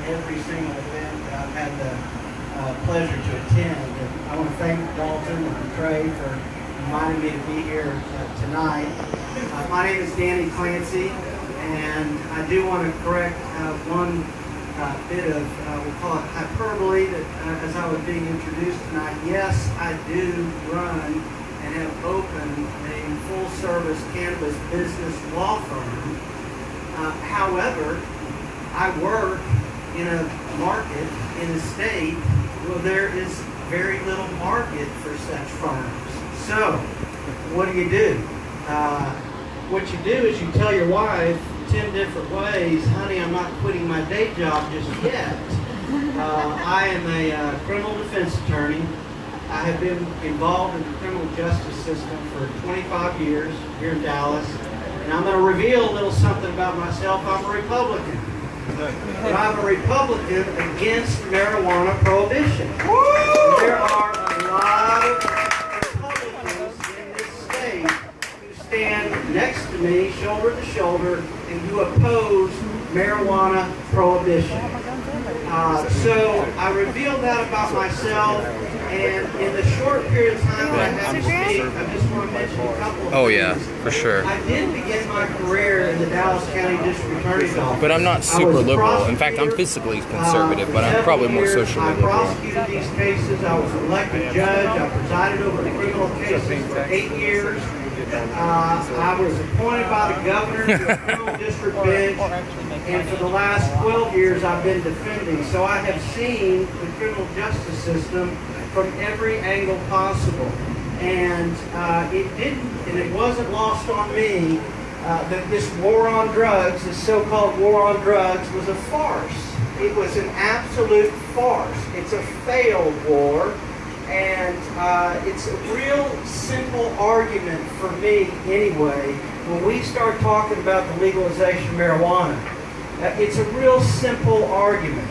every single event that I've had the pleasure to attend. And I want to thank Dalton and Trey for inviting me to be here tonight. My name is Danny Clancy, and I do want to correct one bit of, we'll call it hyperbole, that as I was being introduced tonight. Yes, I do run and have opened a full-service cannabis business law firm. However, I work in a market, in a state, where there is very little market for such firms. So, what do? What you do is you tell your wife 10 different ways, honey, I'm not quitting my day job just yet. I am a criminal defense attorney. I have been involved in the criminal justice system for 25 years here in Dallas. And I'm going to reveal a little something about myself. I'm a Republican. But I'm a Republican against marijuana prohibition. There are a lot of Republicans in this state who stand next to me, shoulder to shoulder, and who oppose marijuana prohibition. So I revealed that about myself, and in the short period of time that I have to speak, I just want to mention a couple of things. Yeah, for sure. I did begin my career in the Dallas County District Attorney's Office. But I'm not super liberal. In fact, I'm physically conservative, but I'm probably more socially liberal. I prosecuted these cases. I was an elected judge. I presided over the criminal cases for 8 years. I was appointed by the governor to a criminal district bench, and for the last 12 years I've been defending. So I have seen the criminal justice system from every angle possible. And it wasn't lost on me that this war on drugs, this so-called war on drugs, was a farce. It was an absolute farce. It's a failed war. And it's a real simple argument for me anyway, when we start talking about the legalization of marijuana. It's a real simple argument.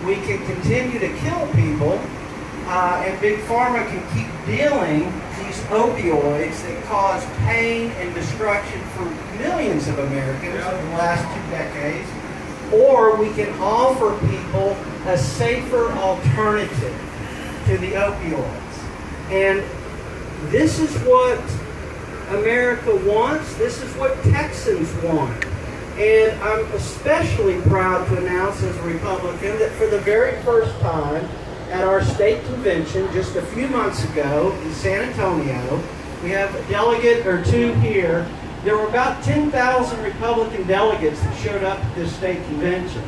We can continue to kill people, and Big Pharma can keep dealing these opioids that cause pain and destruction for millions of Americans over the last 2 decades, or we can offer people a safer alternative to the opioids. And this is what America wants. This is what Texans want. And I'm especially proud to announce as a Republican that for the very first time at our state convention just a few months ago in San Antonio, we have a delegate or two here. There were about 10,000 Republican delegates that showed up at this state convention.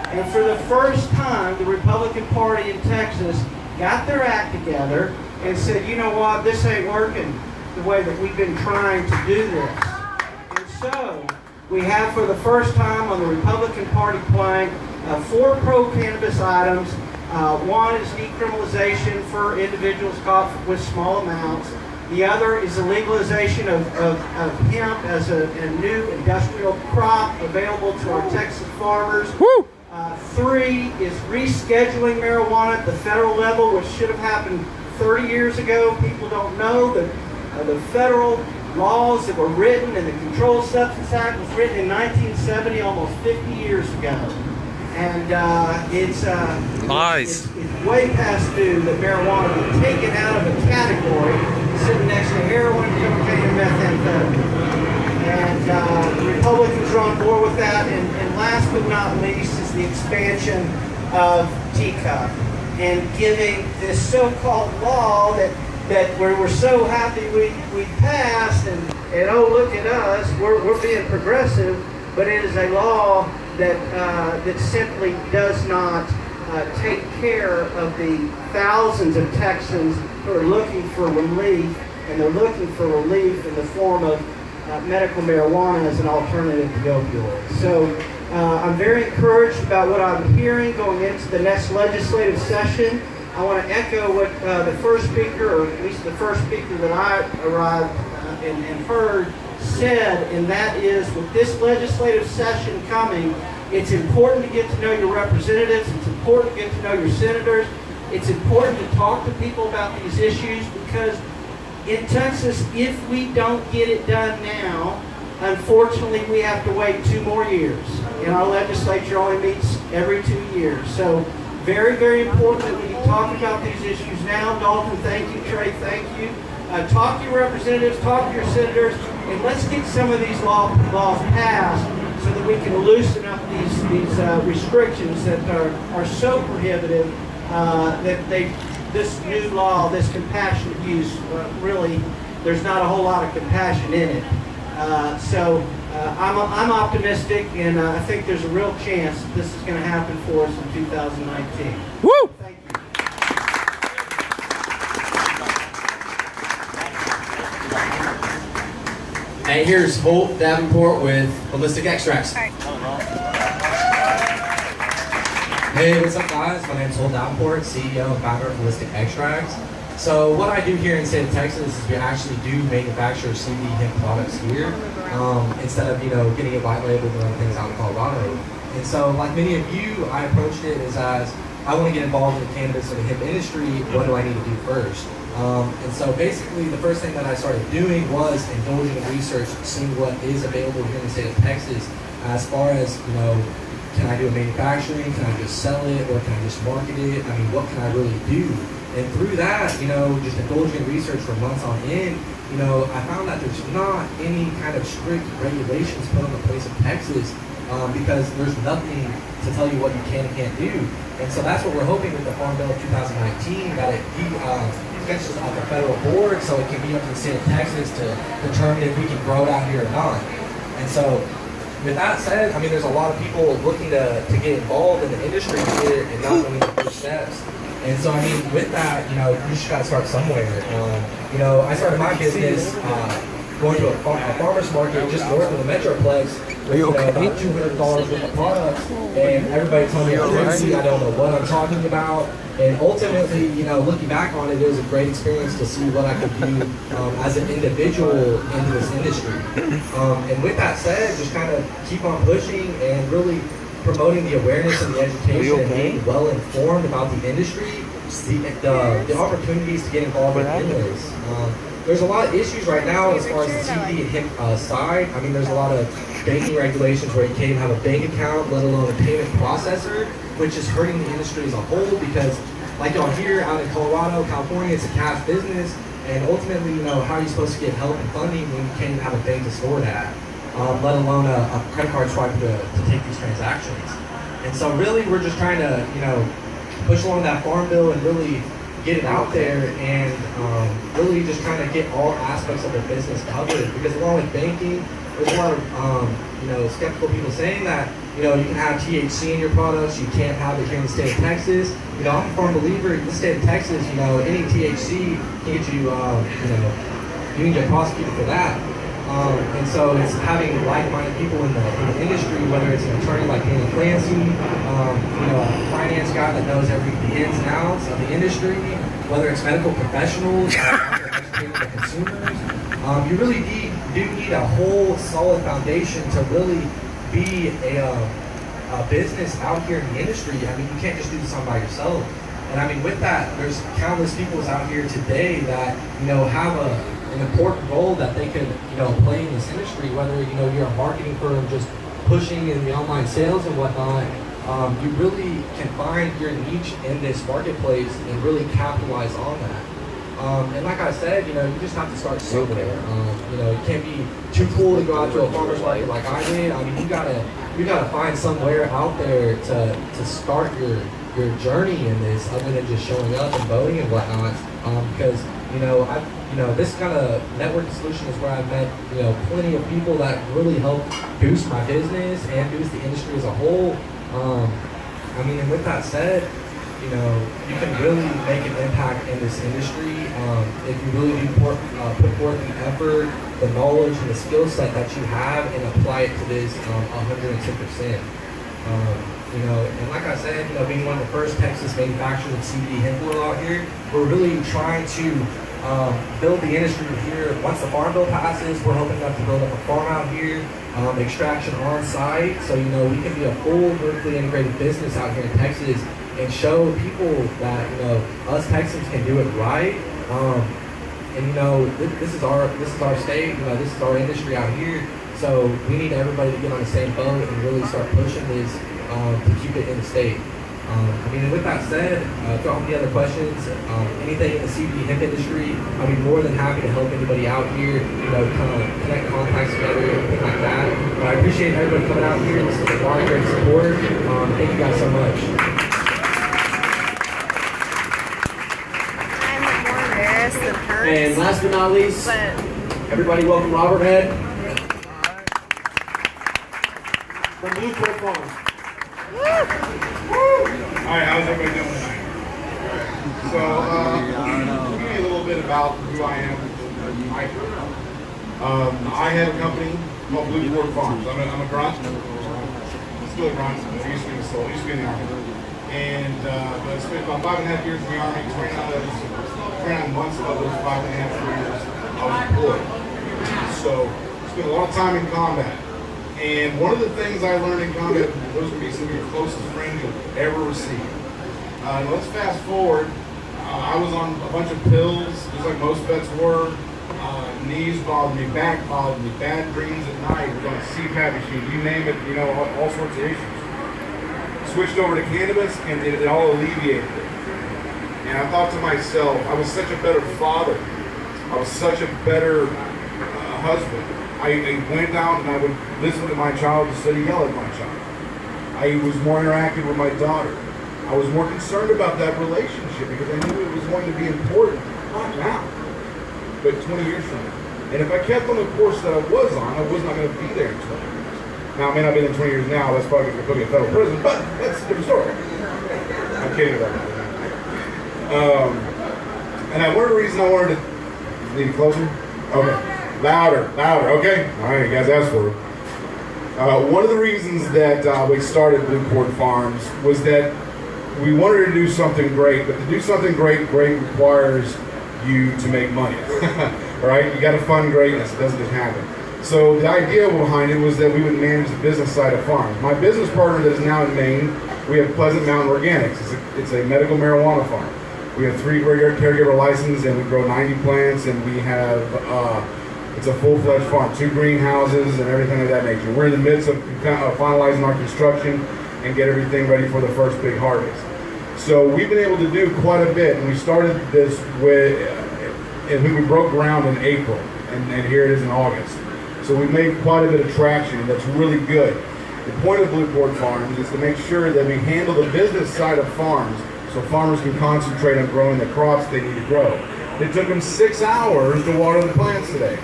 And for the first time, the Republican Party in Texas got their act together and said, you know what, this ain't working the way that we've been trying to do this. And so we have for the first time on the Republican Party plank 4 pro-cannabis items. One is decriminalization for individuals caught with small amounts. The other is the legalization of hemp as a new industrial crop available to our Texas farmers. 3 is rescheduling marijuana at the federal level, which should have happened 30 years ago. People don't know that the federal laws that were written and the Controlled Substance Act was written in 1970, almost 50 years ago. And it's way past due that marijuana be taken out of a category sitting next to heroin, cocaine, and methamphetamine. And the Republicans are on board with that. And last but not least is the expansion of TCUP and giving this so-called law that we're so happy we passed, and oh, look at us, we're being progressive, but it is a law that simply does not take care of the thousands of Texans who are looking for relief, and they're looking for relief in the form of medical marijuana as an alternative to opioids. So I'm very encouraged about what I'm hearing going into the next legislative session. I want to echo what the first speaker, or at least the first speaker that I arrived and heard, said, and that is, with this legislative session coming, it's important to get to know your representatives, it's important to get to know your senators, it's important to talk to people about these issues, because in Texas, if we don't get it done now, unfortunately we have to wait 2 more years. And our legislature only meets every 2 years. years. So very, very important that we talk about these issues now. Dalton, thank you. Trey, thank you. Talk to your representatives, talk to your senators, and let's get some of these laws passed so that we can loosen up these restrictions that are so prohibitive that this new law, this compassionate use, really, there's not a whole lot of compassion in it. So I'm optimistic, and I think there's a real chance that this is going to happen for us in 2019. Woo! Thank you. And here's Holt Davenport with Holistic Extracts. Hey, what's up guys? My name is Holt Davenport, CEO and founder of Holistic Extracts. So what I do here in the state of Texas is we actually do manufacture CBD hemp products here instead of, getting it white labeled and other things out in Colorado. And so like many of you, I approached it as I want to get involved in the cannabis or the hemp industry. What do I need to do first? And so basically the first thing that I started doing was indulging in research, seeing what is available here in the state of Texas as far as, can I do a manufacturing, can I just sell it, or can I just market it? I mean, what can I really do? And through that, just indulging in research for months on end, I found that there's not any kind of strict regulations put on the place of Texas because there's nothing to tell you what you can and can't do. And so that's what we're hoping with the Farm Bill of 2019, that it gets at the federal board so it can be up to the state of Texas to determine if we can grow it out here or not. And so with that said, I mean, there's a lot of people looking to get involved in the industry here and not knowing the first steps. And so, I mean, with that, you just got to start somewhere. I started my business going to a farmer's market just north of the Metroplex. Are you okay? About $200 worth of products, and everybody told me I'm crazy, I don't know what I'm talking about. And ultimately, looking back on it, it was a great experience to see what I could do as an individual into this industry. And with that said, just kind of keep on pushing and really promoting the awareness and the education and being well informed about the industry, the opportunities to get involved in this. There's a lot of issues right now as far as the CBD and hemp side. I mean, there's a lot of banking regulations where you can't even have a bank account, let alone a payment processor, which is hurting the industry as a whole because, like y'all here out in Colorado, California, it's a cash business, and ultimately, how are you supposed to get help and funding when you can't even have a bank to store that, let alone a credit card swipe to take these transactions. And so really, we're just trying to, push along that farm bill and really get it out there and really just trying to get all aspects of the business covered. Because along with banking, there's a lot of skeptical people saying that you can have THC in your products, you can't have it here in the state of Texas. I'm a firm believer in the state of Texas. Any THC can get you you can get prosecuted for that. And so it's having like-minded people in the industry, whether it's an attorney like Andy Clancy, a finance guy that knows the ins and outs of the industry, whether it's medical professionals, educating the consumers. You really do need a whole solid foundation to really be a business out here in the industry. I mean, you can't just do this on by yourself. And I mean, with that, there's countless people out here today that, have an important role that they could, play in this industry, whether, you're a marketing firm just pushing in the online sales and whatnot. You really can find your niche in this marketplace and really capitalize on that. And like I said, you just have to start somewhere. You can't be too cool to go out to a farmer's market like I did. I mean, you gotta find somewhere out there to start your journey in this, other than just showing up and voting and whatnot. Because this kind of networking solution is where I met plenty of people that really help boost my business and boost the industry as a whole. And with that said, you can really make an impact in this industry if you really do put forth the effort, the knowledge, and the skill set that you have and apply it to this 110%. And like I said, being one of the first Texas manufacturers of CBD hemp oil out here, we're really trying to build the industry here. Once the Farm Bill passes, we're hoping to build up a farm out here, extraction on site, so we can be a full vertically integrated business out here in Texas and show people that us Texans can do it right. This is our state. This is our industry out here. So we need everybody to get on the same boat and really start pushing this to keep it in the state. I mean, with that said, if you have any other questions, anything in the CBD hemp industry, I'd be more than happy to help anybody out here, kind of connect contacts together, anything like that. But I appreciate everybody coming out here. This is a lot of great support. Thank you guys so much. I'm more embarrassed than hurt. And last but not least, everybody welcome Robert Head from Blue Court Farms. Alright, how's everybody doing tonight? So, give me a little bit about who I am. I have a company called Blue Court Farms. I'm a grunt. Still a grunt. I used to be in the soul. I used to be in the Army. And but I spent about 5.5 years in the Army. 29 months of those 5.5 years I was deployed. So, spent a lot of time in combat. And one of the things I learned in combat, those would be some of your closest friends you'll ever receive. Let's fast forward. I was on a bunch of pills, just like most vets were. Knees bothered me, back bothered me, bad dreams at night, was on a CPAP machine, you name it, all sorts of issues. Switched over to cannabis and it all alleviated it. And I thought to myself, I was such a better father. I was such a better husband. I went out and I would listen to my child instead of yell at my child. I was more interactive with my daughter. I was more concerned about that relationship because I knew it was going to be important, not now, but 20 years from now. And if I kept on the course that I was on, I was not going to be there in 20 years. Now, I may not be there in 20 years now, that's probably going to put me in federal prison, but that's a different story. I'm kidding about that. And one of the reasons I wanted to, need it closer? Okay. Louder, okay? All right, you guys asked for it. One of the reasons that we started Blue Court Farms was that we wanted to do something great, but to do something great requires you to make money, right? You got to fund greatness, it doesn't just happen. So the idea behind it was that we would manage the business side of farms. My business partner that is now in Maine, we have Pleasant Mountain Organics. It's a medical marijuana farm. We have 3 caregiver licenses and we grow 90 plants and we have it's a full-fledged farm, 2 greenhouses and everything of that nature. We're in the midst of finalizing our construction and get everything ready for the first big harvest. So we've been able to do quite a bit, and we started this and we broke ground in April, and here it is in August. So we made quite a bit of traction, and that's really good. The point of Blue Court Farms is to make sure that we handle the business side of farms so farmers can concentrate on growing the crops they need to grow. It took them 6 hours to water the plants today.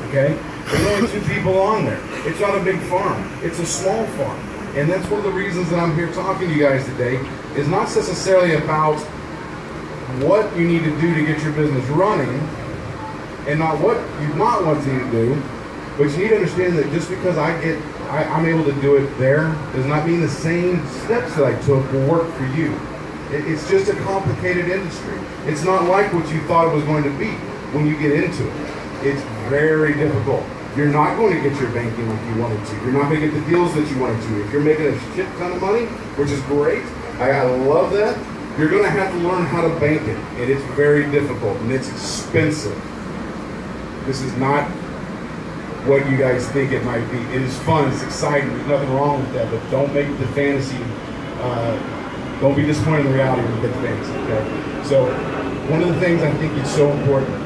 Okay? There's only 2 people on there. It's not a big farm. It's a small farm. And that's one of the reasons that I'm here talking to you guys today, is not necessarily about what you need to do to get your business running, and not what you not want to do, but you need to understand that just because I'm able to do it there, does not mean the same steps that I took will work for you. It's just a complicated industry. It's not like what you thought it was going to be when you get into it. It's very difficult. You're not going to get your banking like you wanted to. You're not going to get the deals that you wanted to. If you're making a shit ton of money, which is great, I love that, you're going to have to learn how to bank it. And it's very difficult and it's expensive. This is not what you guys think it might be. It is fun, it's exciting, there's nothing wrong with that, but don't make the fantasy, don't be disappointed in the reality when you get the fantasy, okay? So, one of the things I think is so important,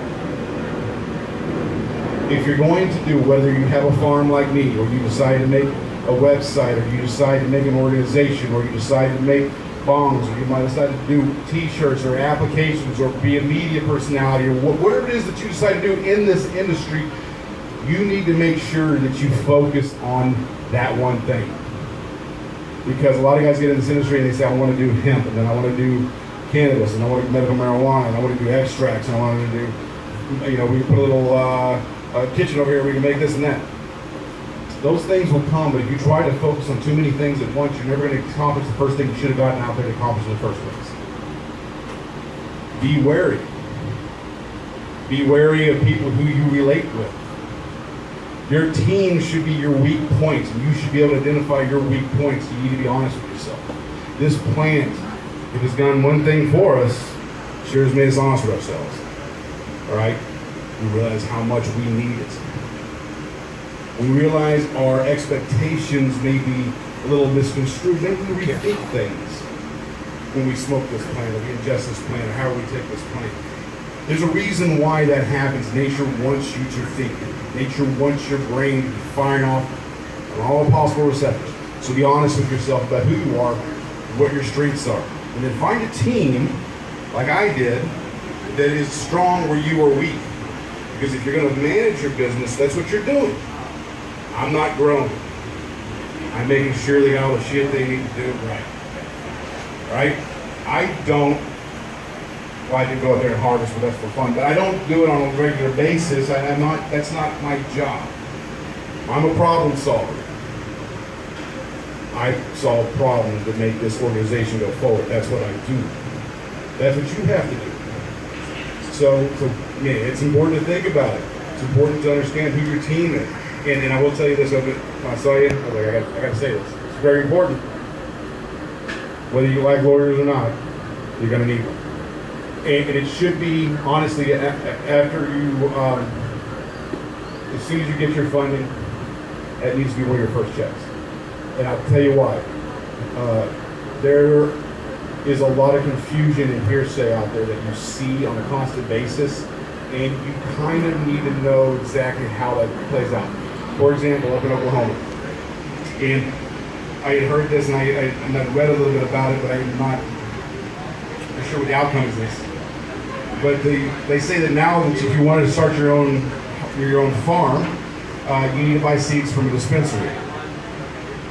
if you're going to do, whether you have a farm like me, or you decide to make a website, or you decide to make an organization, or you decide to make bongs, or you might decide to do t-shirts or applications, or be a media personality, or whatever it is that you decide to do in this industry, you need to make sure that you focus on that one thing. Because a lot of guys get in this industry and they say, I want to do hemp, and then I want to do cannabis, and I want to do medical marijuana, and I want to do extracts, and I want to do, we put a little kitchen over here, we can make this and that. Those things will come, but if you try to focus on too many things at once, you're never going to accomplish the first thing you should have gotten out there to accomplish in the first place. Be wary. Be wary of people who you relate with. Your team should be your weak points, and you should be able to identify your weak points. You need to be honest with yourself. This plant, it has done one thing for us, sure has made us honest with ourselves. All right? We realize how much we need it. We realize our expectations may be a little misconstrued. Maybe we rethink things. when we smoke this plant, or we ingest this plant, or however we take this plant. There's a reason why that happens. Nature wants you to think. Nature wants your brain to be firing off on all possible receptors. So be honest with yourself about who you are, what your strengths are. And then find a team, like I did, that is strong where you are weak. Because if you're going to manage your business, that's what you're doing. I'm not growing. I'm making sure they got all the shit they need to do right. Right? I don't, well, I do go out there and harvest, but that's for fun. But I don't do it on a regular basis. That's not my job. I'm a problem solver. I solve problems that make this organization go forward. That's what I do. That's what you have to do. So yeah, it's important to think about it. It's important to understand who your team is. And I will tell you this, when I saw you, I was like, I got to say this. It's very important. Whether you like lawyers or not, you're going to need one. And it should be, honestly, after you, as soon as you get your funding, that needs to be one of your first checks. And I'll tell you why. There is a lot of confusion and hearsay out there that you see on a constant basis, and you kind of need to know exactly how that plays out. For example, up in Oklahoma, and I had heard this, and I read a little bit about it, but I'm not sure what the outcome is this. But they say that now that if you wanted to start your own farm, you need to buy seeds from a dispensary.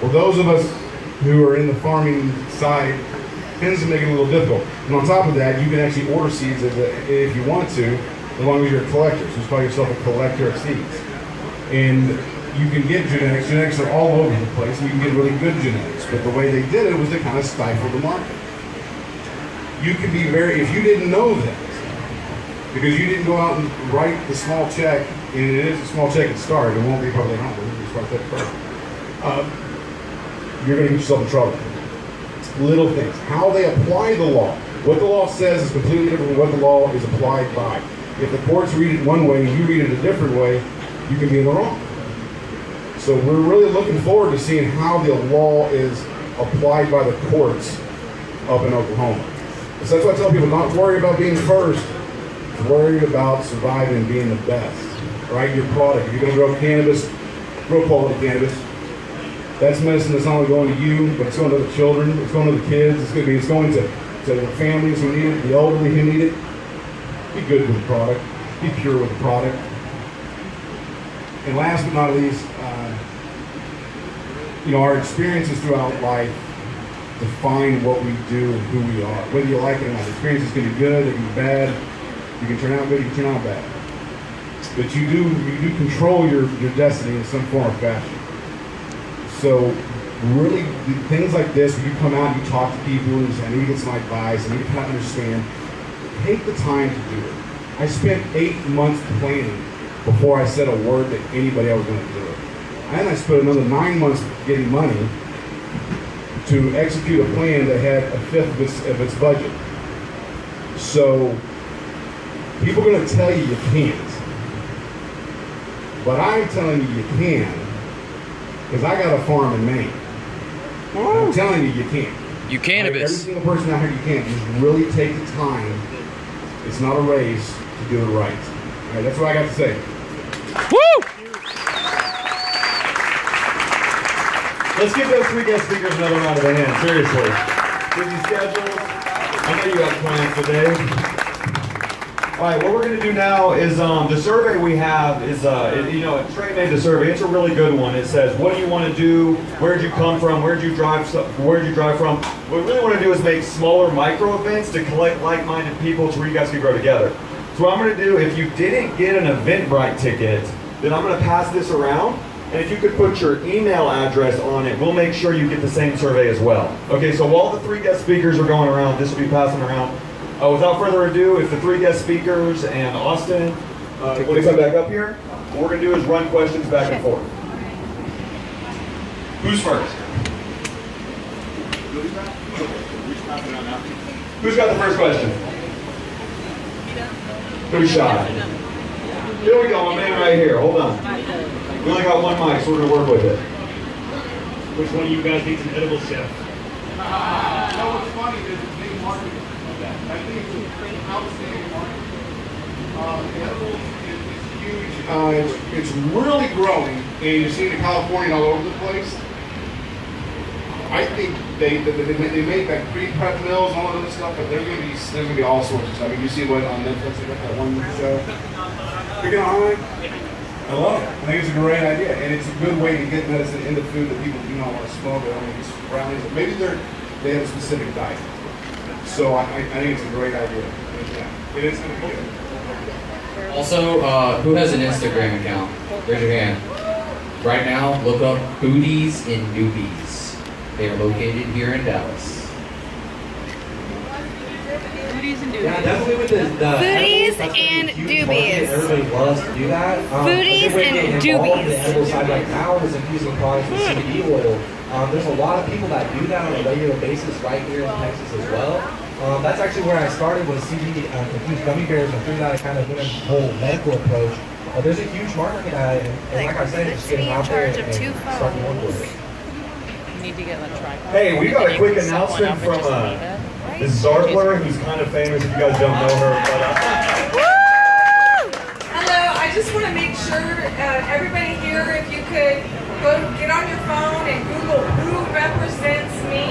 Well, those of us who are in the farming side tends to make it a little difficult. And on top of that, you can actually order seeds if you want to, as long as you're a collector. So just call yourself a collector of seeds. And you can get genetics. Genetics are all over the place, and you can get really good genetics. But the way they did it was to kind of stifle the market. You can be if you didn't know that, because you didn't go out and write the small check, and it is a small check at start, it won't be probably not, but we'll start that first. You're going to get yourself in trouble. Little things. How they apply the law. What the law says is completely different from what the law is applied by. If the courts read it one way and you read it a different way, you can be in the wrong. So we're really looking forward to seeing how the law is applied by the courts up in Oklahoma. So that's why I tell people, not worry about being first, worry about surviving and being the best. Right? Your product. If you're going to grow cannabis, grow quality cannabis. That's medicine that's not only going to you, but it's going to the children, it's going to the kids, it's going to the families who need it, the elderly who need it. Be good with the product. Be pure with the product. And last but not least, our experiences throughout life define what we do and who we are. Whether you like it or not, the experiences can be good, they can be bad. You can turn out good, you can turn out bad. But you do control your destiny in some form or fashion. So really, things like this, when you come out and you talk to people and say, I need to get some advice, I need to kind of understand, take the time to do it. I spent 8 months planning before I said a word to anybody I was going to do it. And I spent another 9 months getting money to execute a plan that had a fifth of its budget. So people are going to tell you can't. But I'm telling you can. Because I got a farm in Maine. I'm telling you can't. You cannabis. Every single person out here, you can't. Just really take the time. It's not a race to do it right. All right, that's what I got to say. Woo! Let's give those 3 guest speakers another round of a hand. Seriously. Busy schedules. I know you have plans today. All right, what we're going to do now is the survey we have is, Trey made the survey. It's a really good one. It says, what do you want to do? Where'd you come from? Where'd you drive from? What we really want to do is make smaller micro events to collect like-minded people to where you guys can grow together. So what I'm going to do, if you didn't get an Eventbrite ticket, then I'm going to pass this around. And if you could put your email address on it, we'll make sure you get the same survey as well. Okay, so while the 3 guest speakers are going around, this will be passing around. Without further ado, if the 3 guest speakers and Austin want to come back up here, what we're going to do is run questions back and forth. Who's first? Who's got the first question? Who's shy? Here we go, my man right here. Hold on. We only got 1 mic, so we're going to work with it. Which one of you guys needs an edible chef? No, what's funny is it's market of that. I think it's an outstanding market. Edibles is huge. It's really growing, and you're seeing it in California and all over the place. I think they make like pre-prep meals and all that other stuff, but there's gonna be all sorts of stuff. I mean, you see what on Netflix they got that one show. You're gonna I love it. I think it's a great idea, and it's a good way to get medicine into food that people do not want to smoke. They don't want to use brownies. Maybe they have a specific diet. So I think it's a great idea. Yeah, it is going to be good. Also, who has an Instagram account? Raise your hand. Right now, look up Booties and Newbies. They are located here in Dallas. Foodies and Yeah, doobies. definitely with the Foodies edibles, that's a and huge market. doobies. Everybody loves to do that. Foodies a good way to and get involved in doobies. the edible side right now is infusing products with CBD oil. There's a lot of people that do that on a regular basis right here in Texas as well. That's actually where I started with CBD infused gummy bears, and through that I kind of went into the whole medical approach. There's a huge market for that, and like I said, just getting out there and starting to work with it. You need to get a tripod. Hey, we got a quick announcement from Ms. Zartler, who's kind of famous if you guys don't know her. But, Hello, I just want to make sure everybody here, if you could go get on your phone and Google who represents me,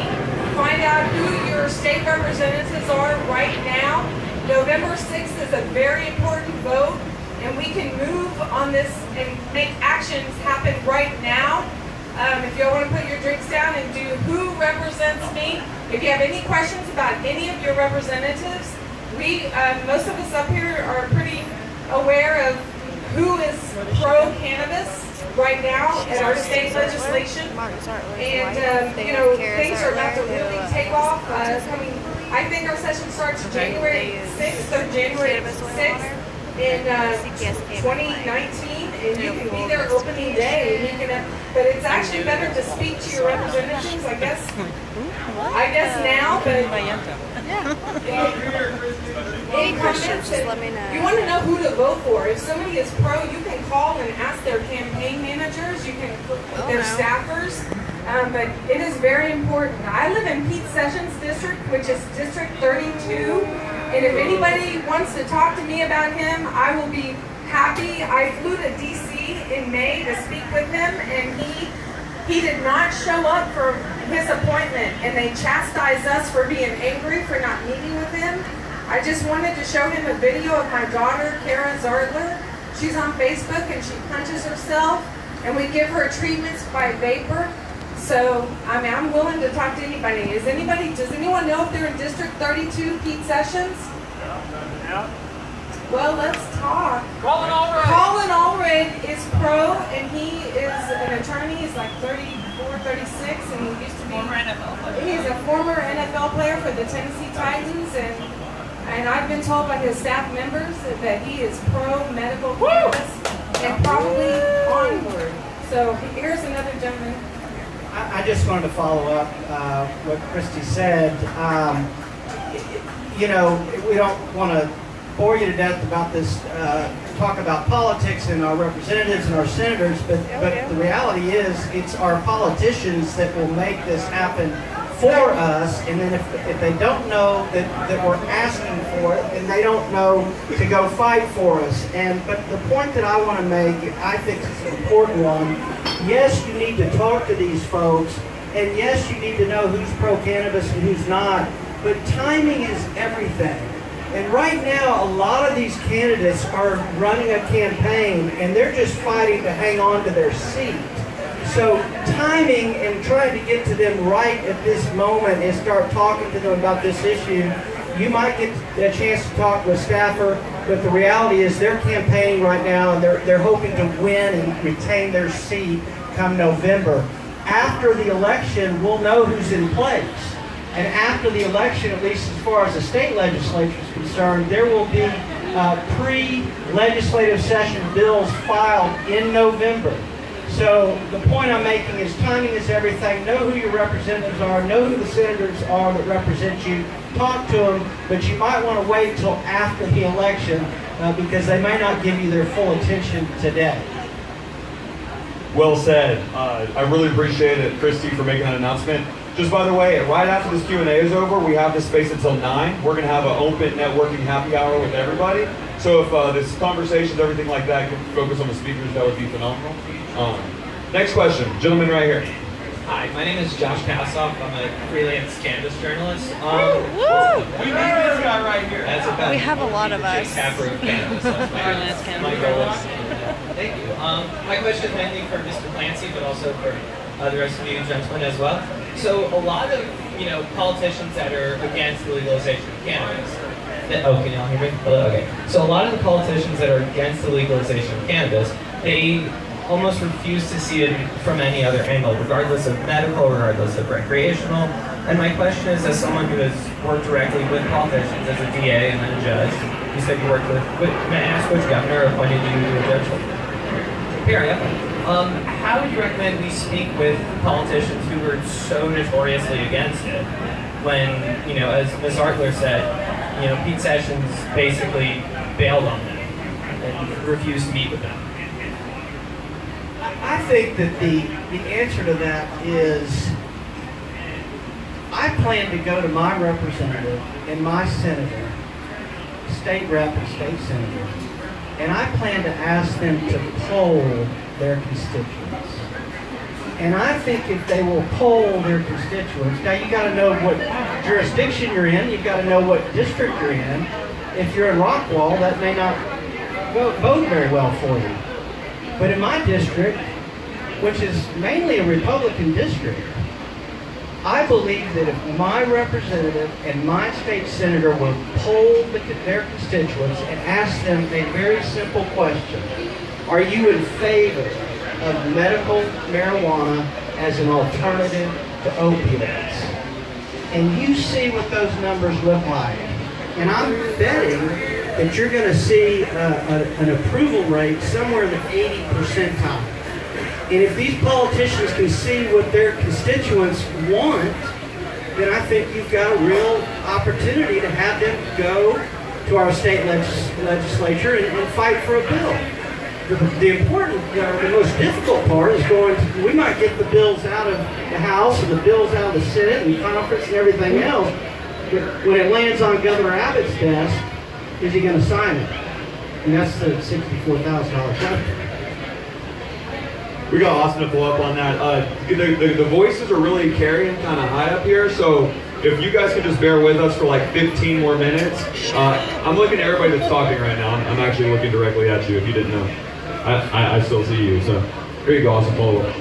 find out who your state representatives are right now. November 6th is a very important vote, and we can move on this and make actions happen right now. If y'all want to put your drinks down and do who represents me. If you have any questions about any of your representatives, most of us up here are pretty aware of who is pro-cannabis right now at our state legislation. And, things are about to really take off. I think our session starts January 6th or January 6th in 2019, and you can be there opening day, and you can. But it's actually better to speak to your representatives, I guess now. But any comments? Let me know. You want to know who to vote for. If somebody is pro, you can call and ask their campaign managers. You can their staffers. But it is very important. I live in Pete Sessions District, which is District 32. And if anybody wants to talk to me about him, I will be happy. I flew to DC in May to speak with him, and he did not show up for his appointment, and they chastised us for being angry for not meeting with him. I just wanted to show him a video of my daughter, Kara Zartler. She's on Facebook, and she punches herself, and we give her treatments by vapor. So, I'm willing to talk to anybody. Does anyone know if they're in District 32, Pete Sessions? Yeah. Well, let's talk. Colin Allred. Colin Allred is pro, and he is an attorney. He's like 34, 36, and he used to be Former NFL player. He's a former NFL player for the Tennessee Titans, and I've been told by his staff members that he is pro medical cannabis and probably onward. So here's another gentleman. I just wanted to follow up what Christy said. We don't want to bore you to death about this, talk about politics and our representatives and our senators, but the reality is it's our politicians that will make this happen for us, and then if they don't know that we're asking for it, then they don't know to go fight for us. But the point that I want to make, I think is an important one. Yes, you need to talk to these folks, and yes, you need to know who's pro-cannabis and who's not, but timing is everything. And right now, a lot of these candidates are running a campaign, and they're just fighting to hang on to their seat. So timing and trying to get to them right at this moment and start talking to them about this issue, you might get a chance to talk to a staffer, but the reality is they're campaigning right now, and they're hoping to win and retain their seat come November. After the election, we'll know who's in place. And after the election, at least as far as the state legislature is concerned, there will be pre-legislative session bills filed in November. So the point I'm making is timing is everything. Know who your representatives are. Know who the senators are that represent you. Talk to them, but you might want to wait until after the election because they may not give you their full attention today. Well said. I really appreciate it, Christy, for making that announcement. Just by the way, right after this Q&A is over, we have this space until 9. We're going to have an open networking happy hour with everybody. So if this conversations, everything like that, can focus on the speakers, that would be phenomenal. Next question, gentleman right here. Hi, my name is Josh Passoff. I'm a freelance cannabis journalist. We need this guy right here. We have a lot of us. Taproot cannabis. That's Freelance my cannabis goal. journalists. Thank you. My question is mainly for Mr. Clancy, but also for the rest of you gentlemen as well. So a lot of politicians that are against the legalization of cannabis. Oh, can y'all hear me? Hello? Okay. So a lot of the politicians that are against the legalization of cannabis, they almost refuse to see it from any other angle, regardless of medical, regardless of recreational. And my question is, as someone who has worked directly with politicians as a DA and then a judge, you said you worked with may I ask which governor appointed you to a judge? Here I am. How would you recommend we speak with politicians who were so notoriously against it when, as Ms. Artler said, Pete Sessions basically bailed on them and refused to meet with them? I think that the answer to that is I plan to go to my representative and my senator, state rep and state senator, and I plan to ask them to poll their constituents. And I think if they will poll their constituents, now you got to know what jurisdiction you're in, you've got to know what district you're in. If you're in Rockwall, that may not bode very well for you. But in my district, which is mainly a Republican district, I believe that if my representative and my state senator will poll their constituents and ask them a very simple question: are you in favor of medical marijuana as an alternative to opioids? And you see what those numbers look like. And I'm betting that you're going to see an approval rate somewhere in the 80 percentile. And if these politicians can see what their constituents want, then I think you've got a real opportunity to have them go to our state legislature and fight for a bill. The important, the most difficult part is we might get the bills out of the House and the bills out of the Senate and Conference and everything else, but when it lands on Governor Abbott's desk, is he going to sign it? And that's the $64,000 question. We got Austin to follow up on that. The voices are really carrying kind of high up here, so if you guys could just bear with us for like 15 more minutes. I'm looking at everybody that's talking right now. I'm actually looking directly at you if you didn't know. I still see you, so here you go, Austin, follow up.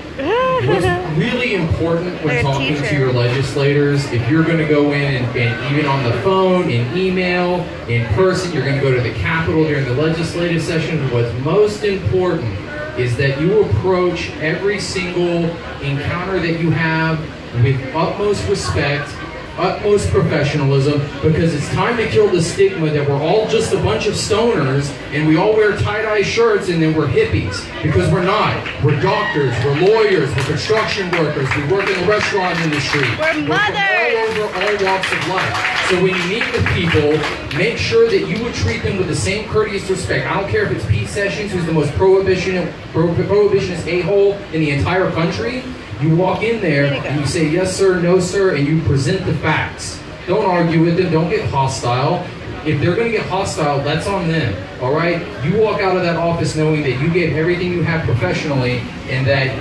What's really important when talking to your legislators, if you're going to go in and even on the phone, in email, in person, you're going to go to the Capitol during the legislative session, what's most important is that you approach every single encounter that you have with utmost respect, utmost professionalism, because it's time to kill the stigma that we're all just a bunch of stoners and we all wear tie-dye shirts and then we're hippies, because we're not. We're doctors, we're lawyers, we're construction workers, we work in the restaurant industry. We're mothers. All over all walks of life. So when you meet with people, make sure that you would treat them with the same courteous respect. I don't care if it's Pete Sessions, who's the most prohibitionist a-hole in the entire country. You walk in there and you say, yes sir, no sir, and you present the facts. Don't argue with them, don't get hostile. If they're gonna get hostile, that's on them, all right? You walk out of that office knowing that you gave everything you have professionally and that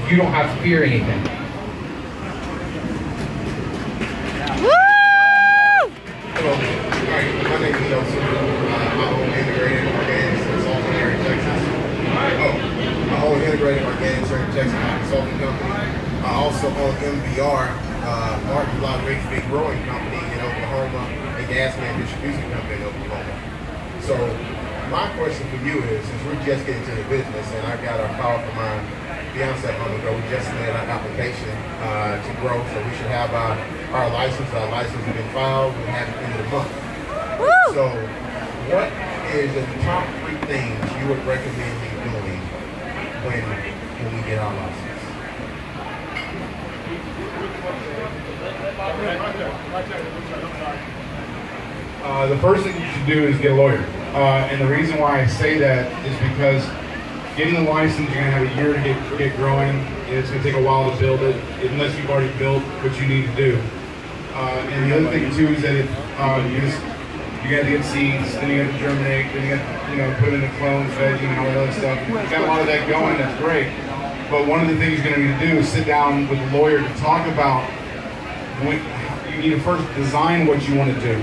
you don't have to fear anything. Hello. My name is Joseph. I own Integrated Organics in Salton here in Texas. I own Integrated Organics here in Texas, my consulting company. I also own MBR, Martin Block Rich Big Growing Company in Oklahoma, and Gasman Distribution Company in Oklahoma. So my question for you is, since we're just getting to the business, and I got a call from my fiance on the go, we just made an application to grow, so we should have our license. Our license has been filed. We'll have it at the end of the month. Woo! So what is the top 3 things you would recommend me doing when we get our license? The first thing you should do is get a lawyer. And the reason why I say that is because Getting a license, you're gonna have a year to get growing. It's gonna take a while to build it, unless you've already built what you need to do. And the other thing too is that you got to get seeds, then you got to germinate, then you got to put them in the clones, vegging, and all that other stuff. You got a lot of that going. That's great. But one of the things you're going to need to do is sit down with a lawyer to talk about when you need to first design what you want to do.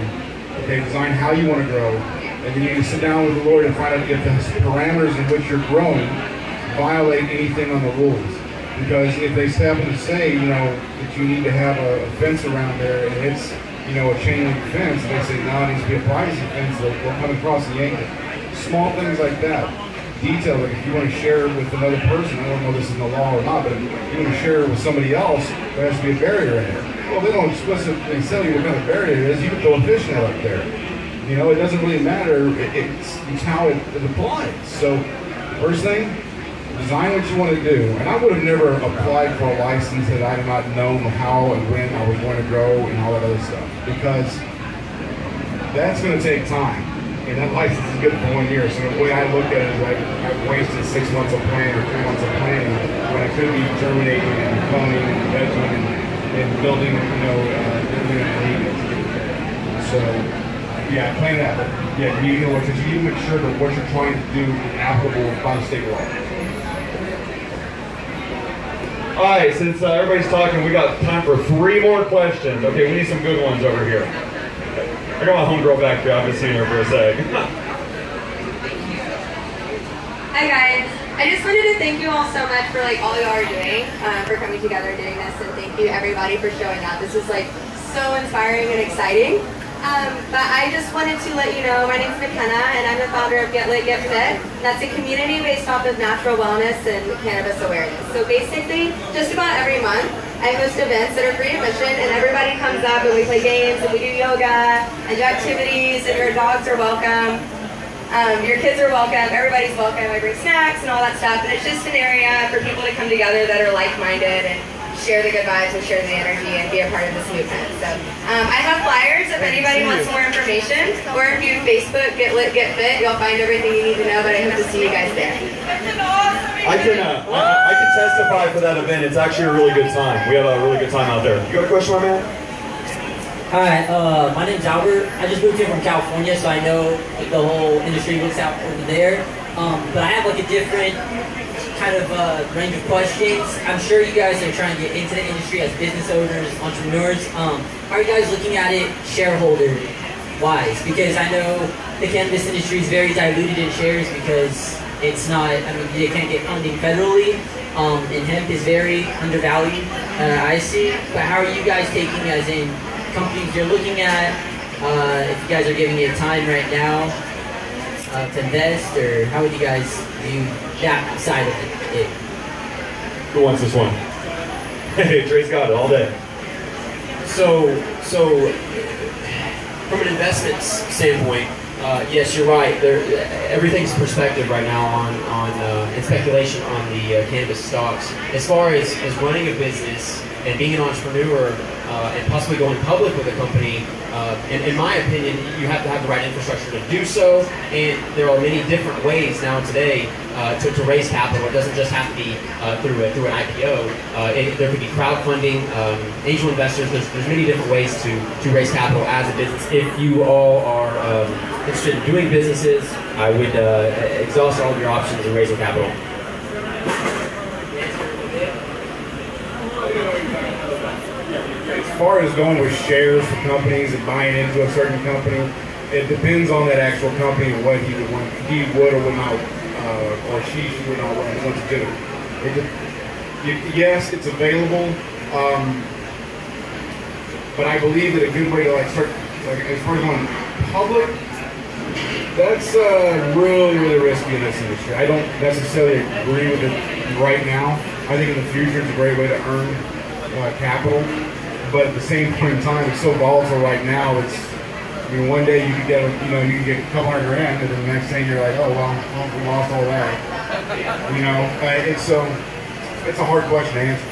Okay, design how you want to grow, and then you need to sit down with a lawyer to find out if the parameters in which you're growing violate anything on the rules. Because if they happen to say, that you need to have a fence around there, and it's, a chain link fence, and they say, no, it needs to be a privacy fence, they'll come across and yank it. Small things like that. Detail, like if you want to share it with another person, I don't know if this is in the law or not, but if you want to share it with somebody else, there has to be a barrier in there. Well, they don't explicitly tell you what kind of barrier it is. You can throw a fish net up there. It doesn't really matter. It's how it applies. So, first thing, design what you want to do. And I would have never applied for a license that I had not known how and when I was going to grow and all that other stuff. Because that's going to take time. And that license is good for 1 year. So the way I look at it is I've wasted 6 months of planning or 3 months of planning when I could be germinating and cloning and vegging and building, building a. So, yeah, plan that. But yeah, you need to make sure that what you're trying to do is applicable by the state law. All right, since everybody's talking, we got time for 3 more questions. Okay, we need some good ones over here. I got my homegirl back here. I've been seeing her for a sec. Hi guys. I just wanted to thank you all so much for all y'all are doing, for coming together and doing this, and thank you everybody for showing up. This is so inspiring and exciting. But I just wanted to let you know, my name's McKenna, and I'm the founder of Get Lit, Get Fit. That's a community based off of natural wellness and cannabis awareness. So basically, just about every month, I host events that are free admission, and everybody comes up and we play games and we do yoga and do activities, and your dogs are welcome. Your kids are welcome, everybody's welcome. I bring snacks and all that stuff, and it's just an area for people to come together that are like-minded and share the good vibes and share the energy and be a part of this movement. So I have flyers if anybody wants more information, or if you Facebook Get Lit, Get Fit, you'll find everything you need to know, but I hope to see you guys there. I can testify for that event. It's actually a really good time. We have a really good time out there. You got a question, my man? Hi, my name's Albert. I just moved here from California, so I know the whole industry looks out over there. But I have a different kind of range of questions. I'm sure you guys are trying to get into the industry as business owners, entrepreneurs. How are you guys looking at it shareholder-wise? Because I know the cannabis industry is very diluted in shares because it's not, they can't get funding federally, and hemp is very undervalued, I see. But how are you guys taking, as in companies you're looking at, if you guys are giving it time right now to invest, or how would you guys view that side of it? Who wants this one? Hey, Trey's got it all day. So from an investment standpoint, yes, you're right. Everything's perspective right now on and speculation on the cannabis stocks. As far as running a business and being an entrepreneur and possibly going public with a company, in my opinion, you have to have the right infrastructure to do so. And there are many different ways now today to raise capital. It doesn't just have to be through an IPO. There could be crowdfunding, angel investors. There's many different ways to raise capital as a business. If you all are interested in doing businesses, I would exhaust all of your options in raising capital. As far as going with shares for companies and buying into a certain company, it depends on that actual company what he would or would not, or she would not want to do. Yes, it's available, but I believe that a good way to start, as far as going public, that's really, really risky in this industry. I don't necessarily agree with it right now. I think in the future it's a great way to earn capital. But at the same point in time, it's so volatile right now. One day you could get, you can get a couple $100 grand, and then the next thing you're like, oh well, we lost all that. It's a hard question to answer.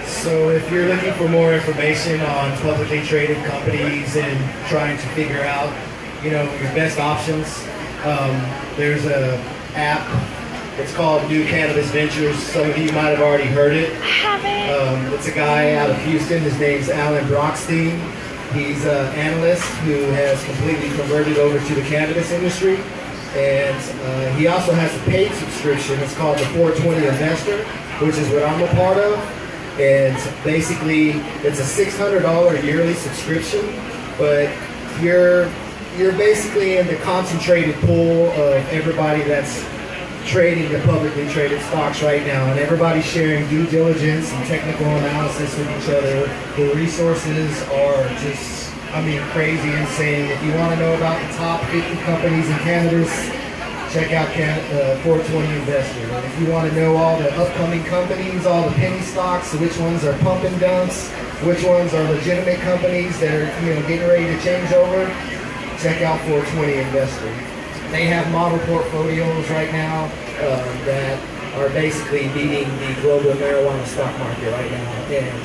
So if you're looking for more information on publicly traded companies and trying to figure out, your best options, there's a app. It's called New Cannabis Ventures. Some of you might have already heard it. I haven't. It's a guy out of Houston. His name's Alan Brockstein. He's an analyst who has completely converted over to the cannabis industry. And he also has a paid subscription. It's called the 420 Investor, which is what I'm a part of. And basically, it's a $600 yearly subscription, but you're basically in the concentrated pool of everybody that's trading the publicly traded stocks right now, and everybody's sharing due diligence and technical analysis with each other. The resources are just, I mean, crazy, insane. If you want to know about the top 50 companies in cannabis, check out 420 Investor. And if you want to know all the upcoming companies, all the penny stocks, which ones are pump and dumps, which ones are legitimate companies that are, you know, getting ready to change over, check out 420 Investor. They have model portfolios right now that are basically beating the global marijuana stock market right now. And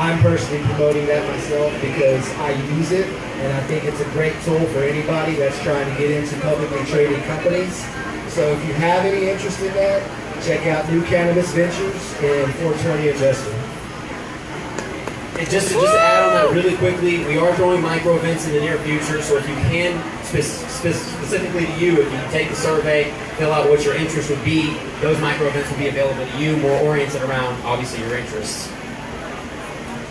I'm personally promoting that myself because I use it, and I think it's a great tool for anybody that's trying to get into publicly traded companies. So if you have any interest in that, check out New Cannabis Ventures and 420 Investor. And just to add on that really quickly, we are throwing micro events in the near future, so if you can, specifically to you, if you can take the survey, fill out what your interest would be, those micro events will be available to you, more oriented around, obviously, your interests.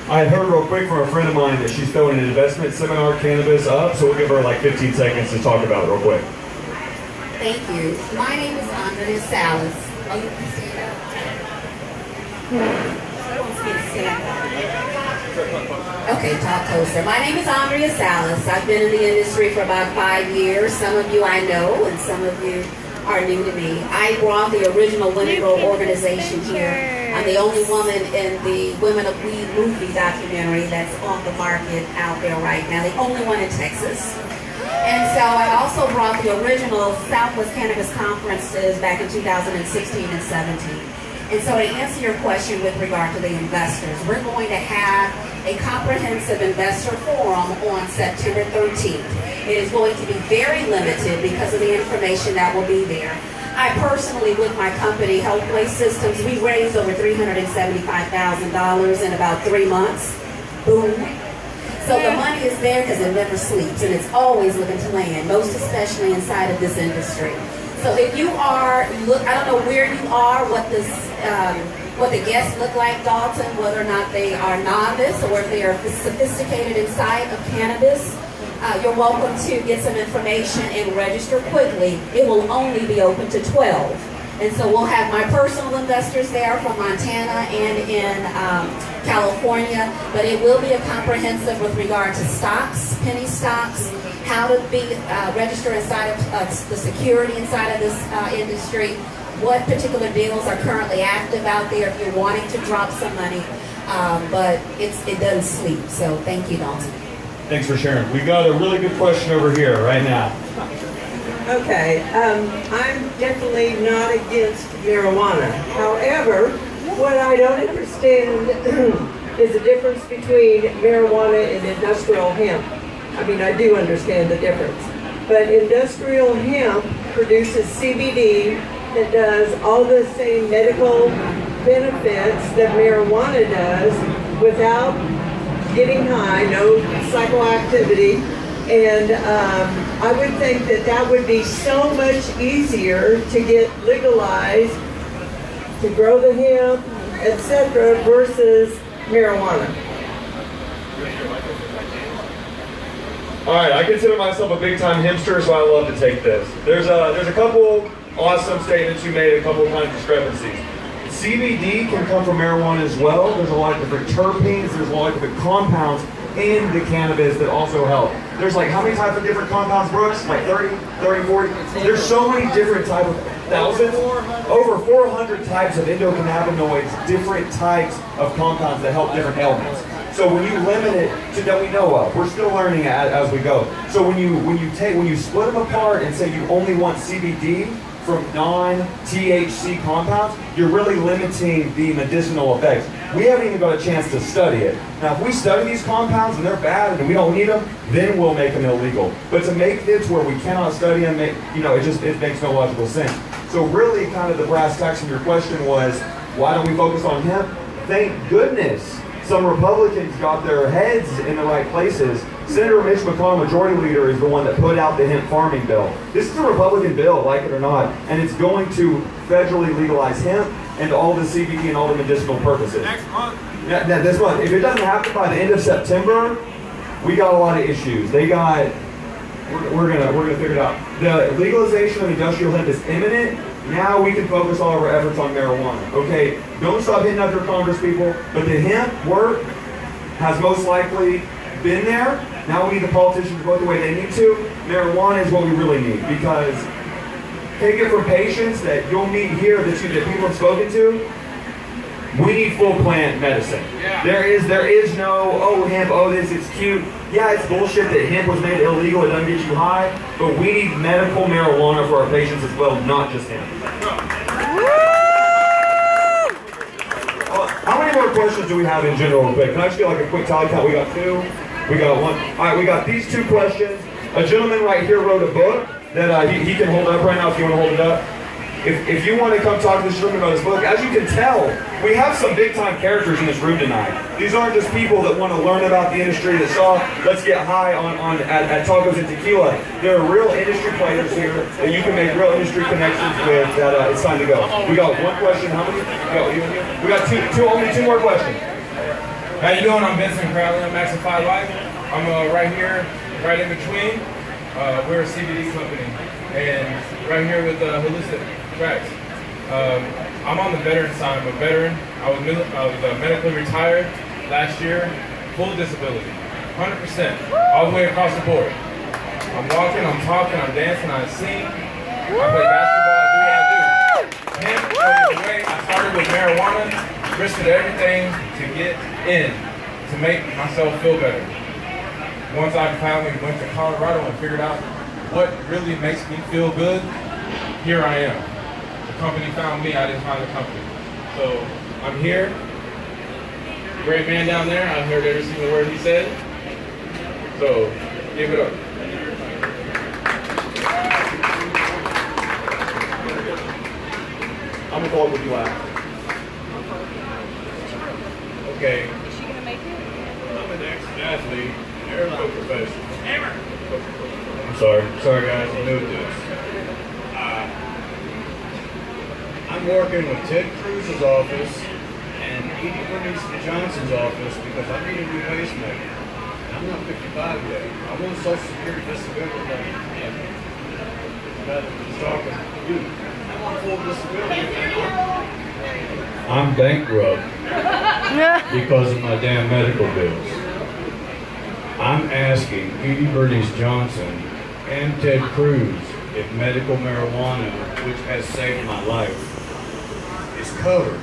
I had heard real quick from a friend of mine that she's throwing an investment seminar cannabis up, so we'll give her like 15 seconds to talk about it real quick. Thank you. My name is Andrea Salas. Oh, you can stand up. Okay, talk closer. My name is Andrea Salas. I've been in the industry for about 5 years. Some of you I know, and some of you are new to me. I brought the original Women Grow organization here. I'm the only woman in the Women of Weed movie documentary that's on the market out there right now, the only one in Texas. And so I also brought the original Southwest Cannabis Conferences back in 2016 and 17. And so to answer your question with regard to the investors, we're going to have a comprehensive investor forum on September 13th. It is going to be very limited because of the information that will be there. I personally, with my company, Health Waste Systems, we raised over $375,000 in about 3 months. Boom. So the money is there because it never sleeps, and it's always looking to land, most especially inside of this industry. So if you are, I don't know where you are, what the guests look like, Dalton, whether or not they are novice or if they are sophisticated inside of cannabis, you're welcome to get some information and register quickly. It will only be open to 12. And so we'll have my personal investors there from Montana and in California, but it will be a comprehensive with regard to stocks, penny stocks, how to be register inside of the security inside of this industry, what particular deals are currently active out there if you're wanting to drop some money, but it doesn't sleep. So thank you, Dalton. Thanks for sharing. We got a really good question over here right now. Okay, I'm definitely not against marijuana. However, what I don't understand is the difference between marijuana and industrial hemp. I mean, I do understand the difference. But industrial hemp produces CBD that does all the same medical benefits that marijuana does without getting high, no psychoactivity. And I would think that that would be so much easier to get legalized, to grow the hemp, etc., versus marijuana. All right, I consider myself a big-time hipster, so I love to take this. There's a couple awesome statements you made, a couple kind of discrepancies. CBD can come from marijuana as well. There's a lot of different terpenes, there's a lot of different compounds in the cannabis that also help. There's like how many types of different compounds, Brooks? Like 30, 40? There's so many different types of thousands, over 400 types of endocannabinoids, different types of compounds that help different ailments. So when you limit it to that we know of, we're still learning as we go. So when you split them apart and say you only want CBD from non-THC compounds, you're really limiting the medicinal effects. We haven't even got a chance to study it. Now, if we study these compounds and they're bad and we don't need them, then we'll make them illegal. But to make it to where we cannot study them, it makes no logical sense. So really kind of the brass tacks of your question was, why don't we focus on hemp? Thank goodness some Republicans got their heads in the right places. Senator Mitch McConnell, Majority Leader, is the one that put out the hemp farming bill. This is a Republican bill, like it or not, and it's going to federally legalize hemp and all the CBD and all the medicinal purposes. Next month. Now, this month. If it doesn't happen by the end of September, we got a lot of issues. We're gonna figure it out. The legalization of industrial hemp is imminent. Now we can focus all of our efforts on marijuana. Okay, don't stop hitting up your Congress people, but the hemp work has most likely been there. Now we need the politicians to vote the way they need to. Marijuana is what we really need, because take it from patients that you'll meet here that people have spoken to. We need full plant medicine. Yeah. There is no, oh, hemp, oh, this, it's cute. Yeah, it's bullshit that hemp was made illegal, it doesn't get you high, but we need medical marijuana for our patients as well, not just hemp. How many more questions do we have in general real quick? Can I just get like a quick tally count? We got 2, we got 1. All right, we got these 2 questions. A gentleman right here wrote a book that he can hold up right now if you want to hold it up. If you want to come talk to this gentleman about his book, as you can tell, we have some big-time characters in this room tonight. These aren't just people that want to learn about the industry that saw let's get high at tacos and tequila. There are real industry players here that you can make real industry connections with. That it's time to go. We got 1 question. How many? We got only 2 more questions. How you doing? I'm Vincent Crowley. I'm Maxify Life. I'm right here, right in between. We're a CBD company, and right here with Holistic Tracks. I'm on the veteran side. I'm a veteran. I was medically retired last year, full disability, 100%, all the way across the board. I'm walking, I'm talking, I'm dancing, I sing, I play basketball, I do what I do. Hemp was the way I started with marijuana, risked everything to get in, to make myself feel better. Once I finally went to Colorado and figured out what really makes me feel good, here I am. The company found me, I didn't find the company. So I'm here. Great man down there, I heard every single word he said. So give it up. I'm gonna follow up with you after. Okay. Is she gonna make it? I'm an ex-athlete, airline professional. I'm sorry guys, I'm new at this. I'm working with Ted Cruz's office and Edie Bernice Johnson's office because I need a new pacemaker. I'm not 55 yet. I want Social Security disability. I'm talking to you. I'm on full disability. I'm bankrupt because of my damn medical bills. I'm asking Edie Bernice Johnson and Ted Cruz if medical marijuana, which has saved my life, is covered.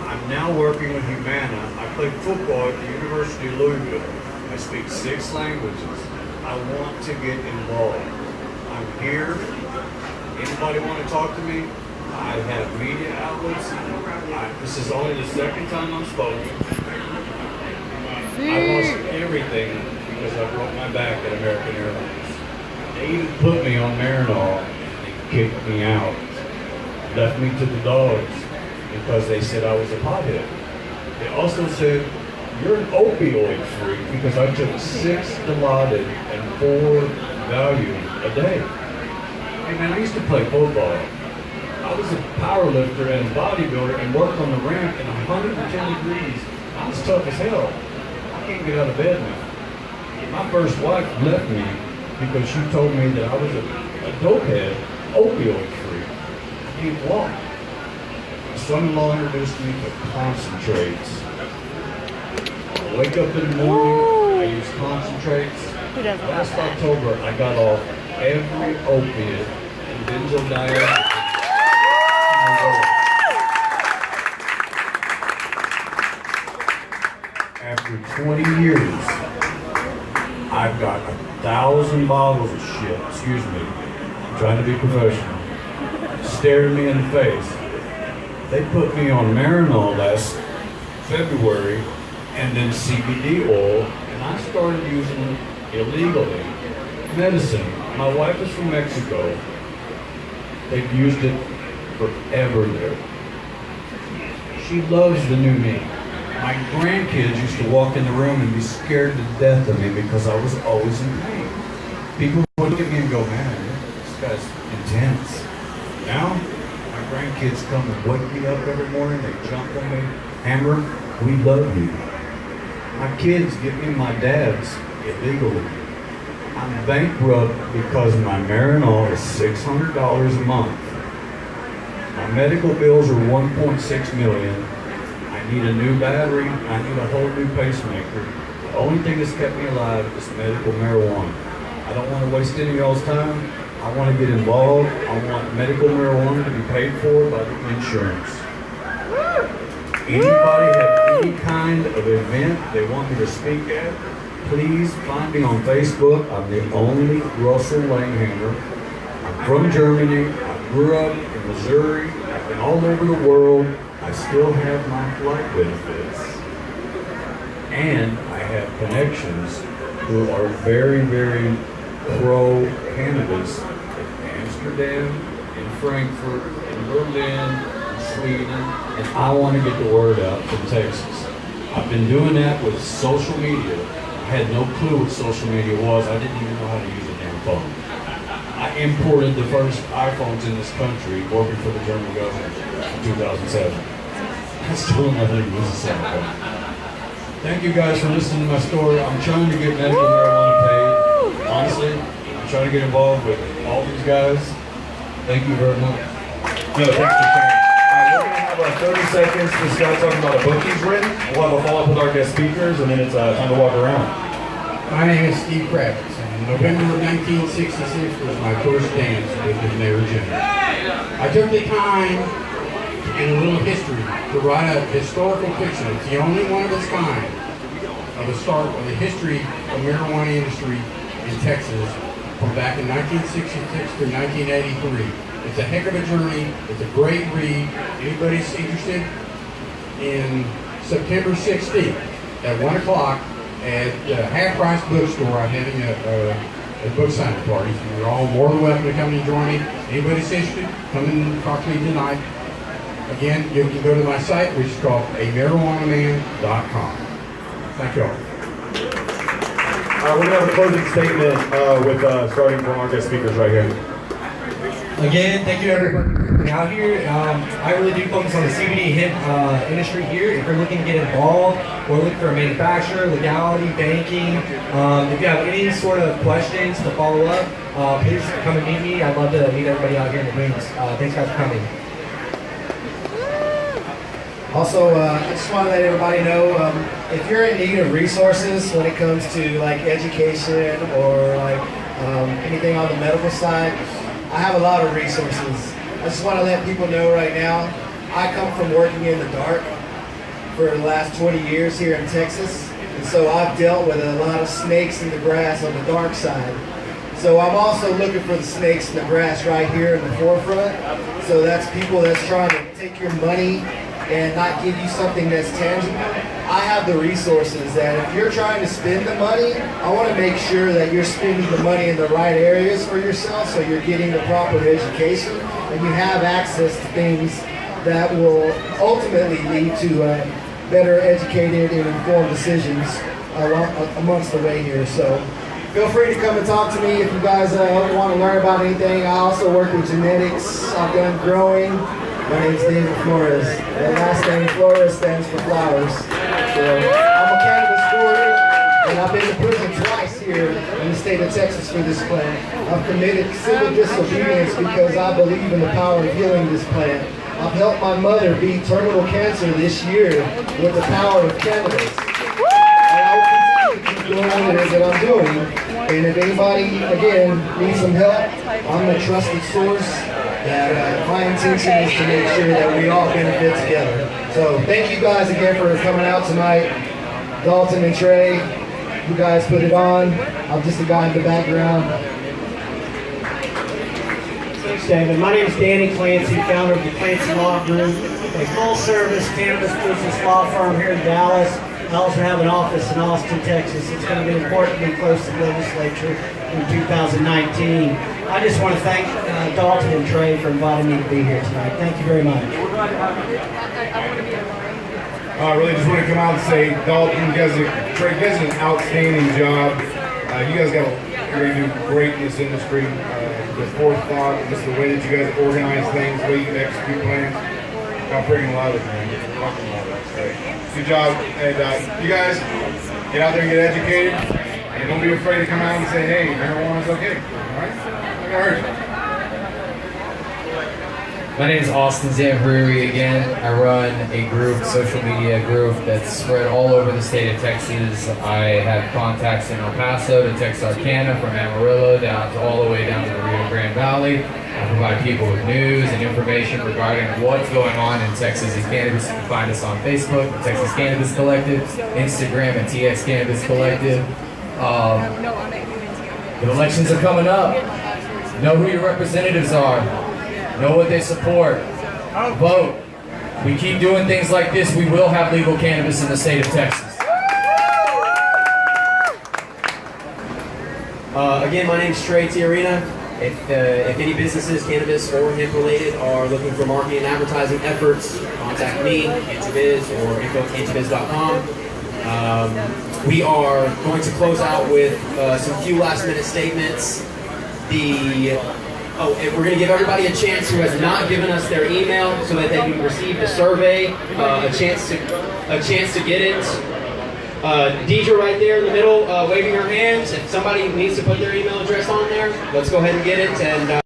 I'm now working with Humana. I played football at the University of Louisville. I speak 6 languages. I want to get involved. I'm here. Anybody want to talk to me? I have media outlets. This is only the 2nd time I'm spoken. I lost everything because I broke my back at American Airlines. They even put me on Marinol and kicked me out. Left me to the dogs because they said I was a pothead. They also said, you're an opioid freak because I took 6 Dilaudid and 4 Valium a day. Hey man, I used to play football. I was a power lifter and a bodybuilder and worked on the ramp in 110 degrees. I was tough as hell. I can't get out of bed now. My first wife left me because she told me that I was a dopehead, opioid freak. I can't walk. My son-in-law introduced me to concentrates. I wake up in the morning, I use concentrates. Last October, I got off every opiate and benzodiazepine. After 20 years, I've got 1,000 bottles of shit, excuse me, I'm trying to be professional, staring me in the face. They put me on Marinol last February and then CBD oil, and I started using it illegally. Medicine. My wife is from Mexico. They've used it forever there. She loves the new me. My grandkids used to walk in the room and be scared to death of me because I was always in pain. People would look at me and go, man, this guy's intense. Now, my grandkids come and wake me up every morning. They jump on me. Amber, we love you. My kids give me my dad's illegally. I'm bankrupt because my Marinol is $600 a month. My medical bills are $1.6 million. I need a new battery. I need a whole new pacemaker. The only thing that's kept me alive is medical marijuana. I don't want to waste any of y'all's time. I want to get involved. I want medical marijuana to be paid for by the insurance. Anybody have any kind of event they want me to speak at, please find me on Facebook. I'm the only Russell Langhammer. I'm from Germany. I grew up in Missouri. I've been all over the world. I still have my flight benefits. And I have connections who are very, very pro-cannabis in Amsterdam, in Frankfurt, in Berlin, in Sweden, and I want to get the word out from Texas. I've been doing that with social media. I had no clue what social media was. I didn't even know how to use a damn phone. I imported the first iPhones in this country working for the German government in 2007. I still don't know how to use a cell phone. Thank you guys for listening to my story. I'm trying to get medical marijuana paid. Honestly, I'm trying to get involved with all these guys. Thank you very much. No, thanks for sharing. We're going to have 30 seconds for Scott talking about a book he's written. We'll have a follow-up with our guest speakers, and then it's time to walk around. My name is Steve Kravitz, and November of 1966 was my first dance with the Mayor General. I took the time in a little history to write a historical fiction. It's the only one of its kind of the history of marijuana industry in Texas from back in 1966 to 1983. It's a heck of a journey. It's a great read. Anybody's interested, in September 16th at 1 o'clock at the Half Price Bookstore, I'm having a book signing party. So you're all more than welcome to come and join me. Anybody's interested, come and talk to me tonight. Again, you can go to my site, which is called amarijuanaman.com. Thank you all. We're going to have a closing statement with starting from our guest speakers right here. Again, thank you everybody for coming out here. I really do focus on the CBD hemp industry here. If you're looking to get involved or looking for a manufacturer, legality, banking, if you have any sort of questions to follow up, please come and meet me. I'd love to meet everybody out here in the rooms. Thanks guys for coming. Also, I just want to let everybody know, if you're in need of resources when it comes to like education or like anything on the medical side, I have a lot of resources. I just want to let people know right now, I come from working in the dark for the last 20 years here in Texas. And so I've dealt with a lot of snakes in the grass on the dark side. So I'm also looking for the snakes in the grass right here in the forefront. So that's people that's trying to take your money and not give you something that's tangible. I have the resources that if you're trying to spend the money, I want to make sure that you're spending the money in the right areas for yourself, so you're getting the proper education and you have access to things that will ultimately lead to better educated and informed decisions amongst the way here. So feel free to come and talk to me if you guys want to learn about anything. I also work with genetics. I've done growing. My name's David Flores. The last name Flores stands for flowers. So I'm a cannabis warrior, and I've been to prison twice here in the state of Texas for this plant. I've committed civil disobedience because I believe in the power of healing this plant. I've helped my mother beat terminal cancer this year with the power of cannabis. And I will continue to keep doing what it is that I'm doing. And if anybody, again, needs some help, I'm the trusted source. That my intention is to make sure that we all benefit together. So thank you guys again for coming out tonight. Dalton and Trey, you guys put it on. I'm just a guy in the background. Thanks, David. My name is Danny Clancy, founder of the Clancy Law Group, a full-service cannabis business law firm here in Dallas. I also have an office in Austin, Texas. It's going to be important to be close to the legislature in 2019. I just want to thank Dalton and Trey for inviting me to be here tonight. Thank you very much. I really just want to come out and say, Dalton, Trey, you guys did an outstanding job. You guys you're going to do great in this industry. The forethought, just the way that you guys organize things, the way you execute plans. I freaking love it, man. Fucking love it. Good job. And you guys, get out there and get educated. And don't be afraid to come out and say, hey, marijuana's okay. All right? Not gonna hurt you. My name is Austin Zambruri again. I run a group, social media group that's spread all over the state of Texas. I have contacts in El Paso to Texarkana, from Amarillo down to all the way down to the Rio Grande Valley. I provide people with news and information regarding what's going on in Texas and cannabis. You can find us on Facebook, the Texas Cannabis Collective, Instagram at TX Cannabis Collective. The elections are coming up. Know who your representatives are. Know what they support. Vote. We keep doing things like this, we will have legal cannabis in the state of Texas. Again, my name is Trey Tiarina. If any businesses, cannabis or hemp related, are looking for marketing and advertising efforts, contact me, Antiviz, or info@antiviz.com. We are going to close out with some few last minute statements. And we're going to give everybody a chance who has not given us their email so that they can receive the survey, a chance to get it. Deidre right there in the middle, waving her hands. If somebody needs to put their email address on there, let's go ahead and get it. And